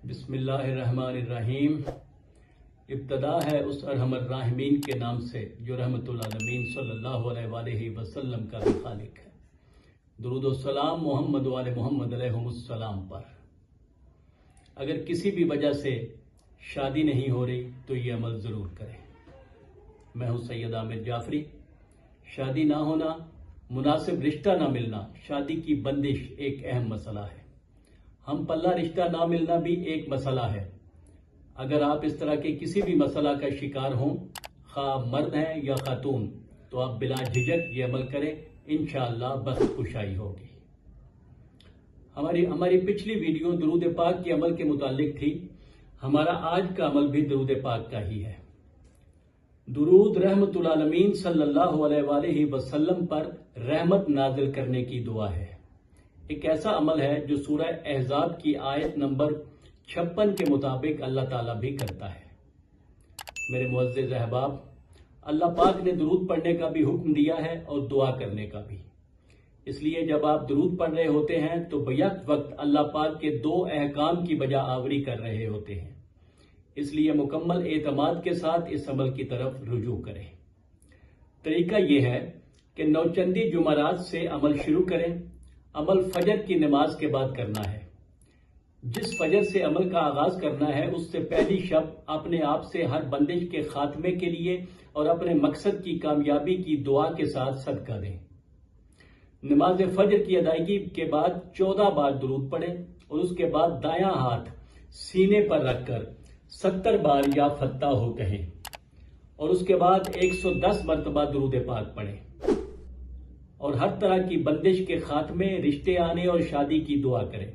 بسم اللہ الرحمن الرحیم۔ ابتدا ہے اس ارحم الراحمین کے نام سے جو رحمت العالمین صلی اللہ علیہ وآلہ وسلم کا بھی خالق ہے۔ درود و سلام محمد وآل محمد علیہ السلام پر۔ اگر کسی بھی وجہ سے شادی نہیں ہو رہی تو یہ عمل ضرور کریں۔ میں ہوں سید عامر جعفری۔ شادی نہ ہونا، مناسب رشتہ نہ ملنا، شادی کی بندش ایک اہم مسئلہ ہے۔ ہم پلہ رشتہ نہ ملنا بھی ایک مسئلہ ہے۔ اگر آپ اس طرح کے کسی بھی مسئلہ کا شکار ہوں، خواہ مرد ہیں یا خاتون، تو آپ بلا جھجک یہ عمل کریں، انشاءاللہ بخت کشائی ہوگی۔ ہماری پچھلی ویڈیو درود پاک کے عمل کے متعلق تھی۔ ہمارا آج کا عمل بھی درود پاک کا ہی ہے۔ درود رحمت العالمین صلی اللہ علیہ وآلہ وسلم پر رحمت نازل کرنے کی دعا ہے۔ ایک ایسا عمل ہے جو سورہ احزاب کی آیت نمبر 56 کے مطابق اللہ تعالیٰ بھی کرتا ہے۔ میرے معزز احباب، اللہ پاک نے درود پڑھنے کا بھی حکم دیا ہے اور دعا کرنے کا بھی۔ اس لیے جب آپ درود پڑھ رہے ہوتے ہیں تو بیک وقت اللہ پاک کے دو احکام کی بجا آوری کر رہے ہوتے ہیں۔ اس لیے مکمل اعتماد کے ساتھ اس عمل کی طرف رجوع کریں۔ طریقہ یہ ہے کہ نوچندی جمعرات سے عمل شروع کریں۔ عمل فجر کی نماز کے بعد کرنا ہے۔ جس فجر سے عمل کا آغاز کرنا ہے اس سے پہلی شب اپنے آپ سے ہر بندش کے خاتمے کے لیے اور اپنے مقصد کی کامیابی کی دعا کے ساتھ صدقہ دیں۔ نماز فجر کی ادائیگی کے بعد 14 بار درود پڑھیں اور اس کے بعد دایاں ہاتھ سینے پر رکھ کر 70 بار یا فتح ہو کہیں اور اس کے بعد 110 مرتبہ درود پاک پڑھیں اور ہر طرح کی بندش کے خاتمے، رشتے آنے اور شادی کی دعا کریں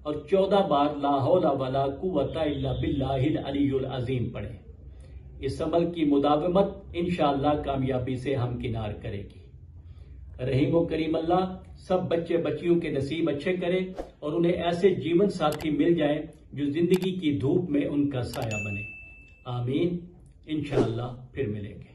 اور 14 بار لا حول ولا قوت الا باللہ العلی العظیم پڑھیں۔ اس عمل کی مداومت انشاءاللہ کامیابی سے ہمکنار کرے گی۔ رحیم و کریم اللہ سب بچے بچیوں کے نصیب اچھے کرے اور انہیں ایسے جیون ساتھی مل جائیں جو زندگی کی دھوپ میں ان کا سایہ بنے۔ آمین۔ انشاءاللہ پھر ملیں گے۔